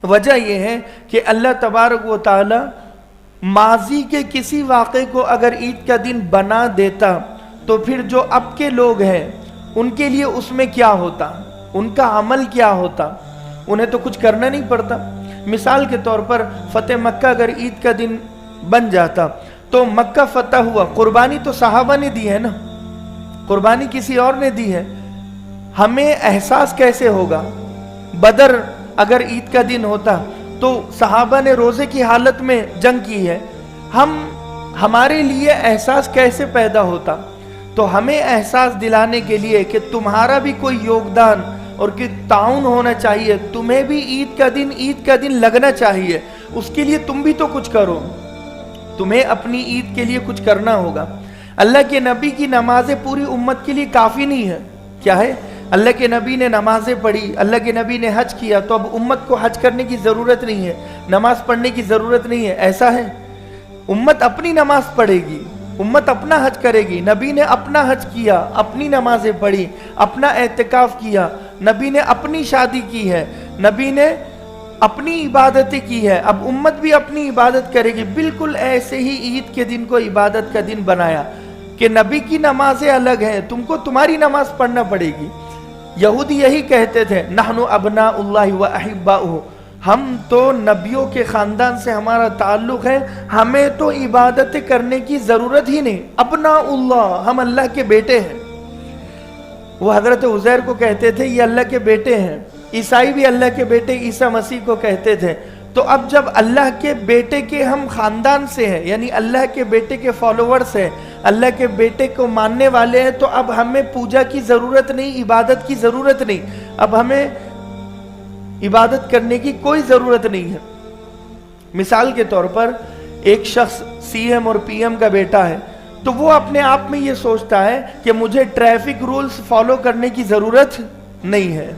وجہ یہ ہے کہ اللہ تبارک و تعالی ماضی کے کسی واقعے کو اگر عید کا دن بنا دیتا تو پھر جو اب کے لوگ ہیں ان کے لیے اس میں کیا ہوتا، ان کا عمل کیا ہوتا، انہیں تو کچھ کرنا نہیں پڑتا۔ مثال کے طور پر فتح مکہ اگر عید کا دن بن جاتا تو مکہ فتح ہوا، قربانی تو صحابہ نے دی ہے نا، قربانی کسی اور نے دی ہے، ہمیں احساس کیسے ہوگا؟ بدر اگر عید کا دن ہوتا تو صحابہ نے روزے کی حالت میں جنگ کی ہے، ہمارے لیے احساس کیسے پیدا ہوتا؟ تو ہمیں احساس دلانے کے لیے کہ تمہارا بھی کوئی یوگدان اور کہ تعاون ہونا چاہیے، تمہیں بھی عید کا دن لگنا چاہیے، اس کے لیے تم بھی تو کچھ کرو، تمہیں اپنی عید کے لیے کچھ کرنا ہوگا۔ اللہ کے نبی کی نمازیں پوری امت کے لیے کافی نہیں ہے، کیا ہے؟ اللہ کے نبی نے نمازیں پڑھی، اللہ کے نبی نے حج کیا، تو اب امت کو حج کرنے کی ضرورت نہیں ہے، نماز پڑھنے کی ضرورت نہیں ہے، ایسا ہے؟ امت اپنی نماز پڑھے گی، امت اپنا حج کرے گی۔ نبی نے اپنا حج کیا، اپنی نمازیں پڑھی، اپنا اعتکاف کیا، نبی نے اپنی شادی کی ہے، نبی نے اپنی عبادتیں کی ہے، اب امت بھی اپنی عبادت کرے گی۔ بالکل ایسے ہی عید کے دن کو عبادت کا دن بنایا کہ نبی کی نمازیں الگ ہیں، تم کو تمہاری نماز پڑھنا پڑے گی۔ یہودی یہی کہتے تھے، نحن ابناء اللہ و احباؤہ، ہم تو نبیوں کے خاندان سے ہمارا تعلق ہے، ہمیں تو عبادت کرنے کی ضرورت ہی نہیں، ابناء اللہ، ہم اللہ کے بیٹے ہیں۔ وہ حضرت عزیر کو کہتے تھے یہ اللہ کے بیٹے ہیں، عیسائی بھی اللہ کے بیٹے عیسیٰ مسیح کو کہتے تھے۔ تو اب جب اللہ کے بیٹے کے ہم خاندان سے ہیں، یعنی اللہ کے بیٹے کے فالوورز ہیں، اللہ کے بیٹے کو ماننے والے ہیں، تو اب ہمیں پوجا کی ضرورت نہیں، عبادت کی ضرورت نہیں، اب ہمیں عبادت کرنے کی کوئی ضرورت نہیں ہے۔ مثال کے طور پر ایک شخص سی ایم اور پی ایم کا بیٹا ہے، تو وہ اپنے آپ میں یہ سوچتا ہے کہ مجھے ٹریفک رولز فالو کرنے کی ضرورت نہیں ہے،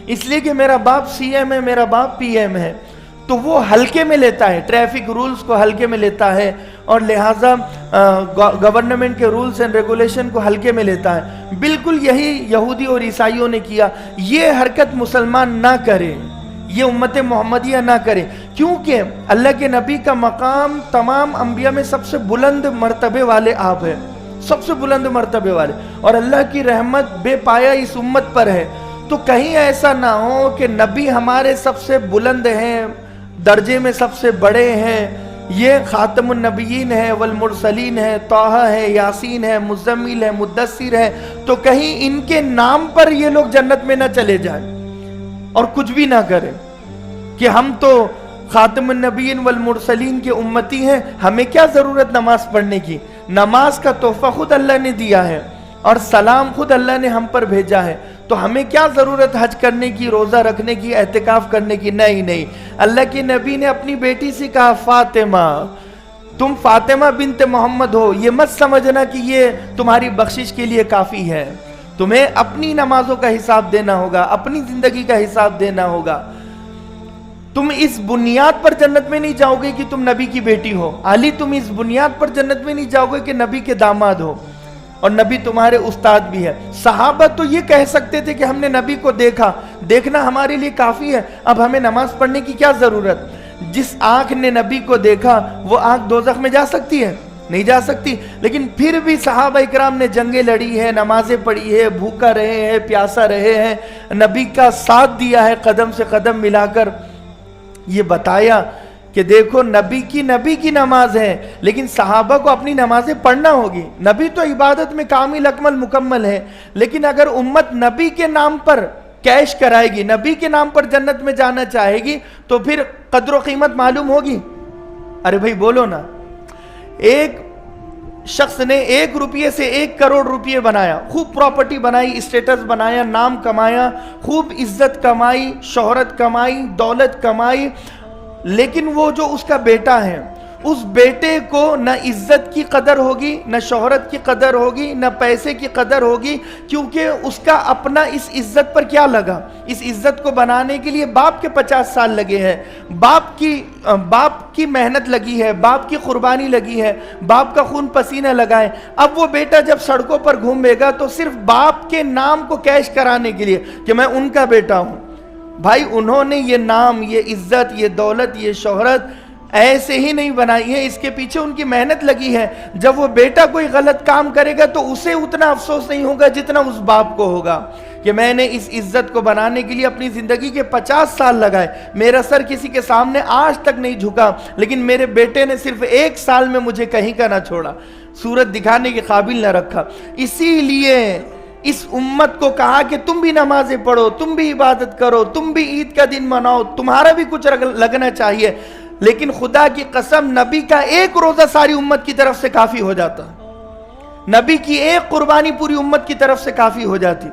اس لیے کہ میرا باپ سی ایم ہے، میرا باپ پی ایم ہے، تو وہ ہلکے میں لیتا ہے، ٹریفک رولز کو ہلکے میں لیتا ہے، اور لہٰذا گورنمنٹ کے رولز اینڈ ریگولیشن کو ہلکے میں لیتا ہے۔ بالکل یہی یہودی اور عیسائیوں نے کیا۔ یہ حرکت مسلمان نہ کرے، یہ امت محمدیہ نہ کرے، کیونکہ اللہ کے نبی کا مقام تمام انبیاء میں سب سے بلند مرتبے والے آپ ہیں، سب سے بلند مرتبے والے، اور اللہ کی رحمت بے پایا اس امت پر ہے۔ تو کہیں ایسا نہ ہو کہ نبی ہمارے سب سے بلند ہیں، درجے میں سب سے بڑے ہیں، یہ خاتم النبیین ہے، والمرسلین ہے، طٰہٰ ہے، یاسین ہے، مزمل ہے، مدثر ہے، تو کہیں ان کے نام پر یہ لوگ جنت میں نہ چلے جائیں اور کچھ بھی نہ کریں کہ ہم تو خاتم النبیین والمرسلین کے امتی ہیں، ہمیں کیا ضرورت نماز پڑھنے کی؟ نماز کا تحفہ خود اللہ نے دیا ہے اور سلام خود اللہ نے ہم پر بھیجا ہے، تو ہمیں کیا ضرورت حج کرنے کی، روزہ رکھنے کی، اعتکاف کرنے کی؟ نہیں۔ اللہ کے نبی نے اپنی بیٹی سے کہا، فاطمہ تم فاطمہ بنت محمد ہو، یہ مت سمجھنا کہ یہ تمہاری بخشش کے لیے کافی ہے، تمہیں اپنی نمازوں کا حساب دینا ہوگا، اپنی زندگی کا حساب دینا ہوگا۔ تم اس بنیاد پر جنت میں نہیں جاؤ گے کہ تم نبی کی بیٹی ہو، علی تم اس بنیاد پر جنت میں نہیں جاؤ گے کہ نبی کے داماد ہو اور نبی تمہارے استاد بھی ہے۔ صحابہ تو یہ کہہ سکتے تھے کہ ہم نے نبی کو دیکھنا ہمارے لیے کافی ہے، اب ہمیں نماز پڑھنے کی کیا ضرورت؟ جس آنکھ نے نبی کو دیکھا وہ آنکھ دوزخ میں جا سکتی ہے؟ نہیں جا سکتی۔ لیکن پھر بھی صحابہ اکرام نے جنگیں لڑی ہے، نمازیں پڑھی ہے، بھوکا رہے ہیں، پیاسا رہے ہیں، نبی کا ساتھ دیا ہے قدم سے قدم ملا کر۔ یہ بتایا کہ دیکھو نبی کی نماز ہے، لیکن صحابہ کو اپنی نمازیں پڑھنا ہوگی۔ نبی تو عبادت میں کامل اکمل مکمل ہے، لیکن اگر امت نبی کے نام پر کیش کرائے گی، نبی کے نام پر جنت میں جانا چاہے گی، تو پھر قدر و قیمت معلوم ہوگی۔ ارے بھائی بولو نا۔ ایک شخص نے 1 روپیے سے 1 کروڑ روپیے بنایا، خوب پراپرٹی بنائی، اسٹیٹس بنایا، نام کمایا، خوب عزت کمائی، شہرت کمائی، دولت کمائی، لیکن وہ جو اس کا بیٹا ہے، اس بیٹے کو نہ عزت کی قدر ہوگی، نہ شہرت کی قدر ہوگی، نہ پیسے کی قدر ہوگی، کیونکہ اس کا اپنا اس عزت پر کیا لگا؟ اس عزت کو بنانے کے لیے باپ کے 50 سال لگے ہیں، باپ کی محنت لگی ہے، باپ کی قربانی لگی ہے، باپ کا خون پسینہ لگا ہے۔ اب وہ بیٹا جب سڑکوں پر گھومے گا تو صرف باپ کے نام کو کیش کرانے کے لیے کہ میں ان کا بیٹا ہوں، بھائی انہوں نے یہ نام، یہ عزت، یہ دولت، یہ شہرت ایسے ہی نہیں بنائی ہے، اس کے پیچھے ان کی محنت لگی ہے۔ جب وہ بیٹا کوئی غلط کام کرے گا تو اسے اتنا افسوس نہیں ہوگا جتنا اس باپ کو ہوگا کہ میں نے اس عزت کو بنانے کے لیے اپنی زندگی کے 50 سال لگائے، میرا سر کسی کے سامنے آج تک نہیں جھکا، لیکن میرے بیٹے نے صرف 1 سال میں مجھے کہیں کا نہ چھوڑا، صورت دکھانے کے قابل نہ رکھا۔ اسی لیے اس امت کو کہا کہ تم بھی نمازیں پڑھو، تم بھی عبادت کرو، تم بھی عید کا دن مناؤ، تمہارا بھی کچھ لگنا چاہیے، لیکن خدا کی قسم نبی کا ایک روزہ ساری امت کی طرف سے کافی ہو جاتا، نبی کی ایک قربانی پوری امت کی طرف سے کافی ہو جاتی،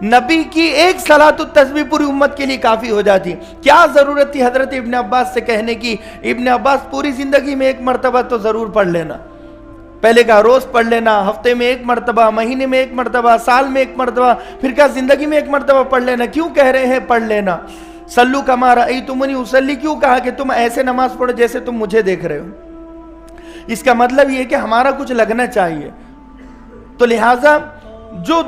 نبی کی ایک صلاۃ التسبیح پوری امت کے لیے کافی ہو جاتی۔ کیا ضرورت تھی حضرت ابن عباس سے کہنے کی ابن عباس پوری زندگی میں 1 مرتبہ تو ضرور پڑھ لینا، پہلے کہا روز پڑھ لینا، ہفتے میں 1 مرتبہ، مہینے میں 1 مرتبہ، سال میں 1 مرتبہ، پھر کہا زندگی میں 1 مرتبہ پڑھ لینا۔ کیوں کہہ رہے ہیں پڑھ لینا؟ صلو کما رأیتمونی اصلی، کیوں کہا کہ تم ایسے نماز پڑھو جیسے تم مجھے دیکھ رہے ہو؟ اس کا مطلب یہ کہ ہمارا کچھ لگنا چاہیے۔ تو لہٰذا جو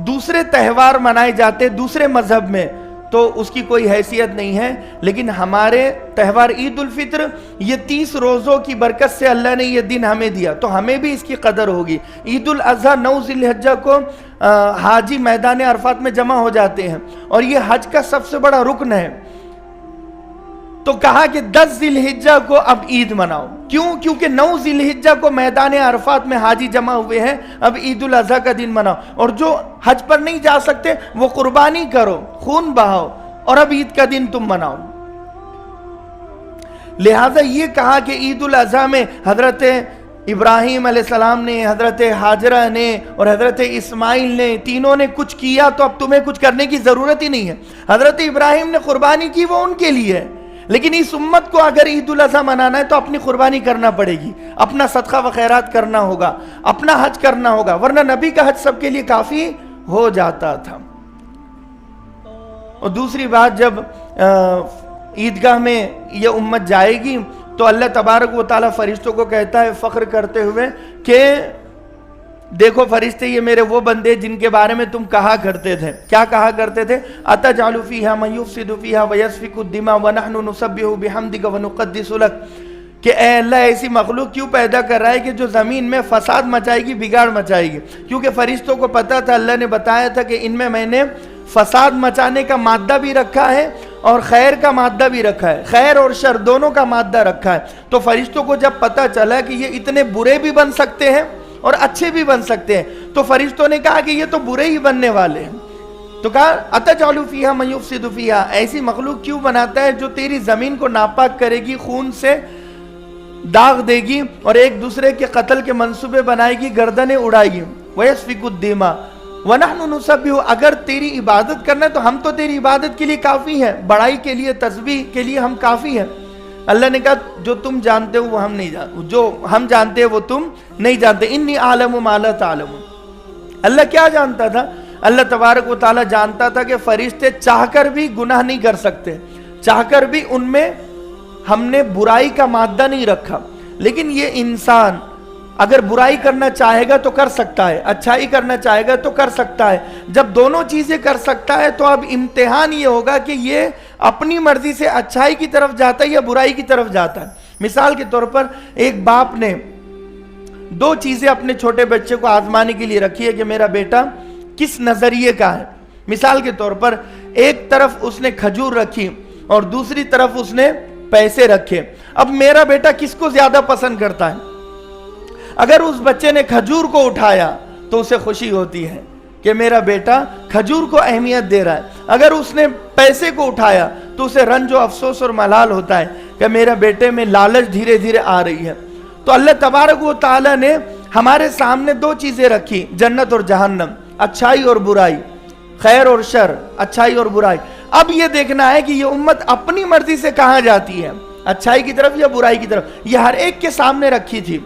دوسرے تہوار منائے جاتے دوسرے مذہب میں تو اس کی کوئی حیثیت نہیں ہے، لیکن ہمارے تہوار عید الفطر یہ 30 روزوں کی برکت سے اللہ نے یہ دن ہمیں دیا، تو ہمیں بھی اس کی قدر ہوگی۔ عید الاضحیٰ 9 ذی الحجہ کو حاجی میدان عرفات میں جمع ہو جاتے ہیں، اور یہ حج کا سب سے بڑا رکن ہے، تو کہا کہ 10 ذی الحجہ کو اب عید مناؤ۔ کیوں؟ کیونکہ 9 ذی الحجہ کو میدان عرفات میں حاجی جمع ہوئے ہیں، اب عید الاضحیٰ کا دن مناؤ، اور جو حج پر نہیں جا سکتے وہ قربانی کرو، خون بہاؤ، اور اب عید کا دن تم مناؤ۔ لہٰذا یہ کہا کہ عید الاضحیٰ میں حضرت ابراہیم علیہ السلام نے، حضرت حاجرہ نے اور حضرت اسماعیل نے، تینوں نے کچھ کیا تو اب تمہیں کچھ کرنے کی ضرورت ہی نہیں ہے۔ حضرت ابراہیم نے قربانی کی، وہ ان کے لیے ہے، لیکن اس امت کو اگر عید الاضحیٰ منانا ہے تو اپنی قربانی کرنا پڑے گی، اپنا صدقہ و خیرات کرنا ہوگا، اپنا حج کرنا ہوگا، ورنہ نبی کا حج سب کے لیے کافی ہو جاتا تھا۔ اور دوسری بات، جب عیدگاہ میں یہ امت جائے گی تو اللہ تبارک و تعالیٰ فرشتوں کو کہتا ہے فخر کرتے ہوئے کہ دیکھو فرشتے، یہ میرے وہ بندے جن کے بارے میں تم کہا کرتے تھے۔ کیا کہا کرتے تھے؟ اَتَجْعَلُ فِيهَا مَن يُفْسِدُ فِيهَا وَيَسْفِكُ الدِّمَاءَ وَنَحْنُ نُسَبِّحُ بِحَمْدِكَ وَنُقَدِّسُ لَكَ، کہ اے اللہ ایسی مخلوق کیوں پیدا کر رہا ہے کہ جو زمین میں فساد مچائے گی، بگاڑ مچائے گی؟ کیونکہ فرشتوں کو پتا تھا، اللہ نے بتایا تھا کہ ان میں نے فساد مچانے کا مادہ بھی رکھا ہے اور خیر کا مادہ بھی رکھا ہے، خیر اور شر دونوں کا مادہ رکھا ہے۔ تو فرشتوں کو جب پتا چلا کہ یہ اتنے برے بھی بن سکتے ہیں اور اچھے بھی بن سکتے ہیں، تو فرشتوں نے کہا کہ یہ تو برے ہی بننے والے ہیں، تو کہا اَتَجْعَلُ فِيهَا مَن يُفْسِدُ فِيهَا، ایسی مخلوق کیوں بناتا ہے جو تیری زمین کو ناپاک کرے گی، خون سے داغ دے گی اور ایک دوسرے کے قتل کے منصوبے بنائے گی، گردنیں اڑائے گی۔ وَيَسْفِكُ الدِّمَاءَ وَنَحْنُ نُسَبِّحُ، اگر تیری عبادت کرنا ہے تو ہم تو تیری عبادت کے لیے کافی ہیں، بڑائی کے لیے، تسبیح کے لیے ہم کافی ہیں۔ اللہ نے کہا جو تم جانتے ہو وہ ہم نہیں جانتے، جو ہم جانتے ہیں وہ تم نہیں جانتے۔ انی اعلم ما لا تعلمون۔ اللہ کیا جانتا تھا؟ اللہ تبارک و تعالیٰ جانتا تھا کہ فرشتے چاہ کر بھی گناہ نہیں کر سکتے، چاہ کر بھی ان میں ہم نے برائی کا مادہ نہیں رکھا، لیکن یہ انسان اگر برائی کرنا چاہے گا تو کر سکتا ہے، اچھائی کرنا چاہے گا تو کر سکتا ہے۔ جب دونوں چیزیں کر سکتا ہے تو اب امتحان یہ ہوگا کہ یہ اپنی مرضی سے اچھائی کی طرف جاتا ہے یا برائی کی طرف جاتا ہے۔ مثال کے طور پر ایک باپ نے 2 چیزیں اپنے چھوٹے بچے کو آزمانے کے لیے رکھی ہے کہ میرا بیٹا کس نظریے کا ہے۔ مثال کے طور پر ایک طرف اس نے کھجور رکھی اور دوسری طرف اس نے پیسے رکھے۔ اب میرا بیٹا کس کو زیادہ پسند کرتا ہے؟ اگر اس بچے نے کھجور کو اٹھایا تو اسے خوشی ہوتی ہے کہ میرا بیٹا کھجور کو اہمیت دے رہا ہے، اگر اس نے پیسے کو اٹھایا تو اسے رنج و افسوس اور ملال ہوتا ہے کہ میرا بیٹے میں لالچ دھیرے دھیرے آ رہی ہے۔ تو اللہ تبارک و تعالیٰ نے ہمارے سامنے 2 چیزیں رکھی، جنت اور جہنم، اچھائی اور برائی، خیر اور شر، اچھائی اور برائی۔ اب یہ دیکھنا ہے کہ یہ امت اپنی مرضی سے کہاں جاتی ہے، اچھائی کی طرف یا برائی کی طرف، یہ ہر ایک کے سامنے رکھی تھی۔